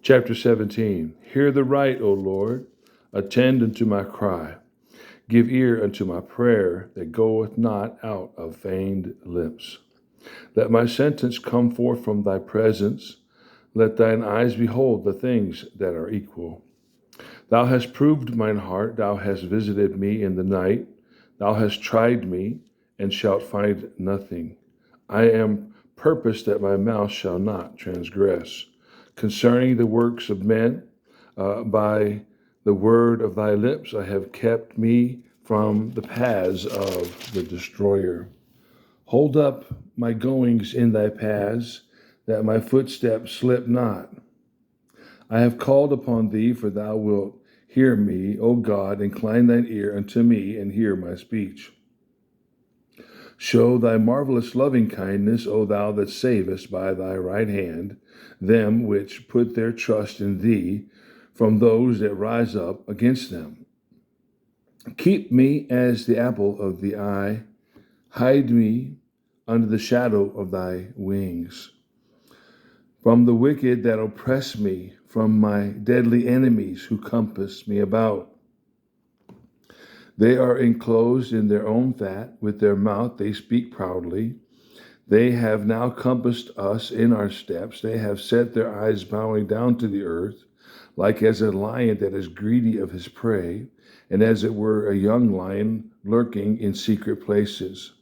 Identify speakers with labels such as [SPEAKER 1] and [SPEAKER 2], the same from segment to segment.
[SPEAKER 1] Chapter 17. Hear the right, O Lord. Attend unto my cry. Give ear unto my prayer that goeth not out of feigned lips. Let my sentence come forth from thy presence. Let thine eyes behold the things that are equal. Thou hast proved mine heart. Thou hast visited me in the night. Thou hast tried me, and shalt find nothing. I am purposed that my mouth shall not transgress. Concerning the works of men, by the word of thy lips, I have kept me from the paths of the destroyer. Hold up my goings in thy paths, that my footsteps slip not. I have called upon thee, for thou wilt hear me. O God, incline thine ear unto me, and hear my speech. Show thy marvelous loving kindness, O thou that savest by thy right hand them which put their trust in thee, from those that rise up against them. Keep me as the apple of the eye. Hide me under the shadow of thy wings. From the wicked that oppress me, from my deadly enemies who compass me about. They are enclosed in their own fat. With their mouth they speak proudly. They have now compassed us in our steps. They have set their eyes bowing down to the earth, like as a lion that is greedy of his prey, and as it were a young lion lurking in secret places.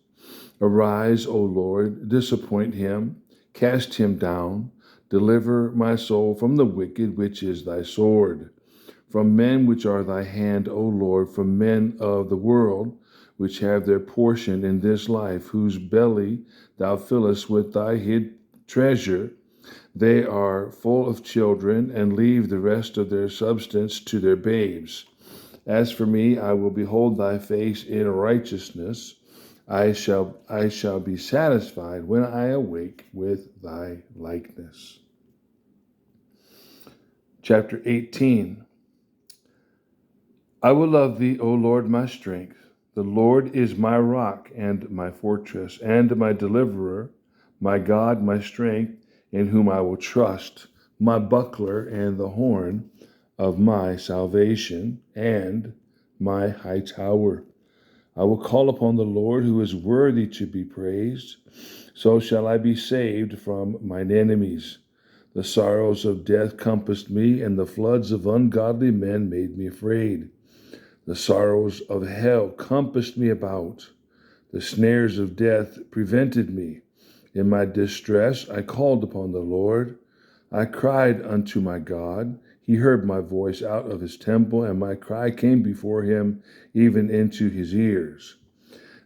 [SPEAKER 1] Arise, O Lord, disappoint him, cast him down, deliver my soul from the wicked, which is thy sword, from men which are thy hand, O Lord, from men of the world, which have their portion in this life, whose belly thou fillest with thy hid treasure. They are full of children, and leave the rest of their substance to their babes. As for me, I will behold thy face in righteousness. I shall be satisfied when I awake with thy likeness. Chapter 18. I will love thee, O Lord, my strength. The Lord is my rock and my fortress and my deliverer, my God, my strength, in whom I will trust, my buckler and the horn of my salvation and my high tower. I will call upon the Lord, who is worthy to be praised. So shall I be saved from mine enemies. The sorrows of death compassed me, and the floods of ungodly men made me afraid. The sorrows of hell compassed me about. The snares of death prevented me. In my distress I called upon the Lord. I cried unto my God. He heard my voice out of his temple, and my cry came before him, even into his ears.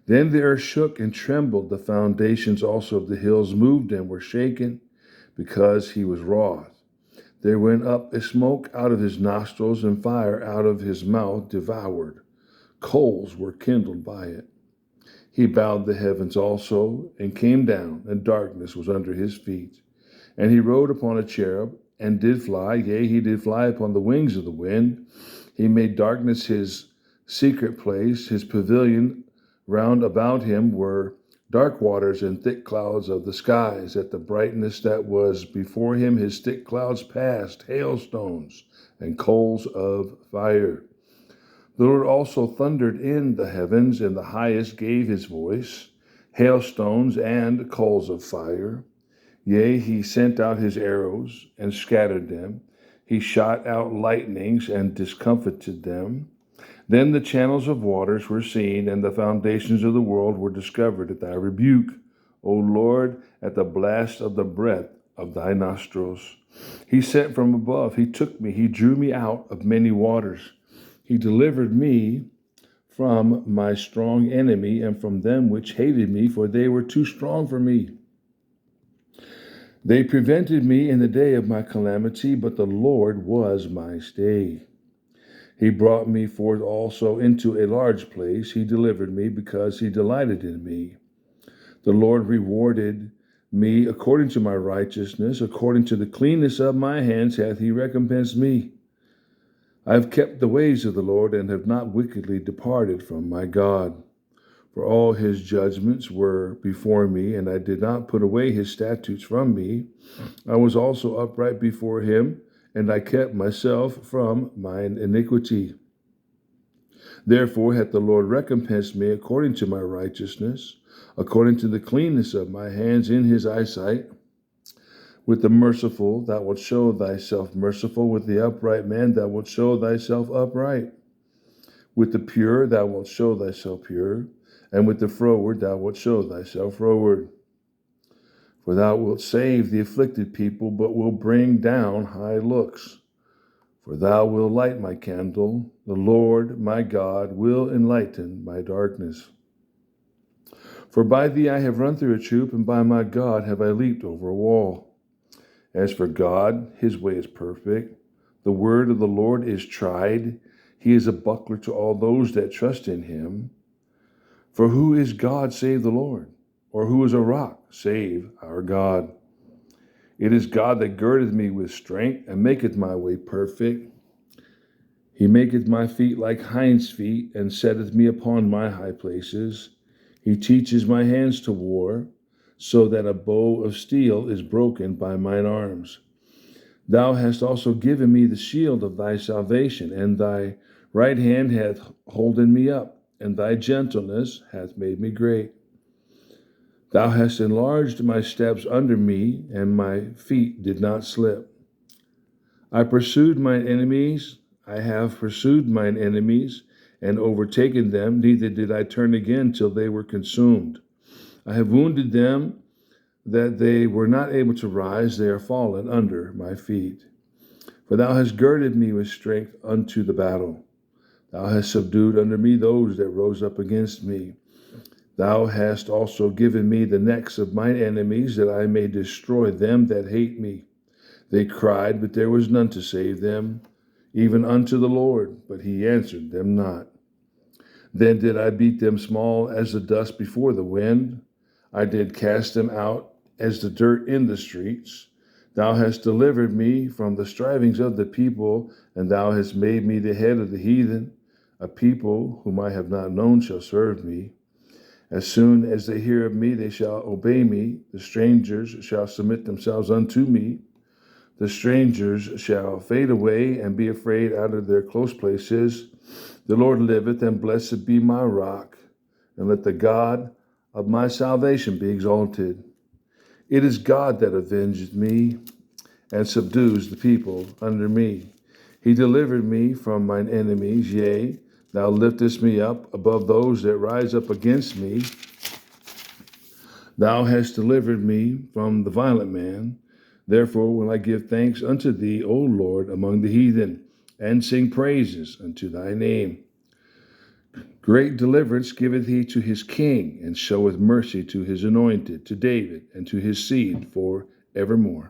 [SPEAKER 1] Then the earth shook and trembled. The foundations also of the hills moved and were shaken, because he was wroth. There went up a smoke out of his nostrils, and fire out of his mouth devoured. Coals were kindled by it. He bowed the heavens also, and came down, and darkness was under his feet. And he rode upon a cherub, and did fly, yea, he did fly upon the wings of the wind. He made darkness his secret place. His pavilion round about him were dark waters and thick clouds of the skies. At the brightness that was before him, his thick clouds passed, hailstones and coals of fire. The Lord also thundered in the heavens, and the highest gave his voice, hailstones and coals of fire. Yea, he sent out his arrows and scattered them. He shot out lightnings and discomfited them. Then the channels of waters were seen, and the foundations of the world were discovered at thy rebuke, O Lord, at the blast of the breath of thy nostrils. He sent from above, he took me, he drew me out of many waters. He delivered me from my strong enemy and from them which hated me, for they were too strong for me. They prevented me in the day of my calamity, but the Lord was my stay. He brought me forth also into a large place. He delivered me because he delighted in me. The Lord rewarded me according to my righteousness, according to the cleanness of my hands hath he recompensed me. I have kept the ways of the Lord, and have not wickedly departed from my God. For all his judgments were before me, and I did not put away his statutes from me. I was also upright before him, and I kept myself from mine iniquity. Therefore hath the Lord recompensed me according to my righteousness, according to the cleanness of my hands in his eyesight. With the merciful thou wilt show thyself merciful, with the upright man thou wilt show thyself upright. With the pure thou wilt show thyself pure, and with the froward thou wilt show thyself froward. For thou wilt save the afflicted people, but wilt bring down high looks. For thou wilt light my candle, the Lord my God will enlighten my darkness. For by thee I have run through a troop, and by my God have I leaped over a wall. As for God, his way is perfect. The word of the Lord is tried. He is a buckler to all those that trust in him. For who is God save the Lord? Or who is a rock save our God? It is God that girdeth me with strength, and maketh my way perfect. He maketh my feet like hinds' feet, and setteth me upon my high places. He teaches my hands to war, so that a bow of steel is broken by mine arms. Thou hast also given me the shield of thy salvation, and thy right hand hath holden me up, and thy gentleness hath made me great. Thou hast enlarged my steps under me, and my feet did not slip. I have pursued mine enemies, and overtaken them, neither did I turn again till they were consumed. I have wounded them, that they were not able to rise, they are fallen under my feet. For thou hast girded me with strength unto the battle. Thou hast subdued under me those that rose up against me. Thou hast also given me the necks of mine enemies, that I may destroy them that hate me. They cried, but there was none to save them, even unto the Lord, but he answered them not. Then did I beat them small as the dust before the wind. I did cast them out as the dirt in the streets. Thou hast delivered me from the strivings of the people, and thou hast made me the head of the heathen. A people whom I have not known shall serve me. As soon as they hear of me, they shall obey me. The strangers shall submit themselves unto me. The strangers shall fade away and be afraid out of their close places. The Lord liveth, and blessed be my rock, and let the God of my salvation be exalted. It is God that avengeth me, and subdues the people under me. He delivered me from mine enemies, yea, thou liftest me up above those that rise up against me. Thou hast delivered me from the violent man. Therefore will I give thanks unto thee, O Lord, among the heathen, and sing praises unto thy name. Great deliverance giveth he to his king, and showeth mercy to his anointed, to David, and to his seed for evermore.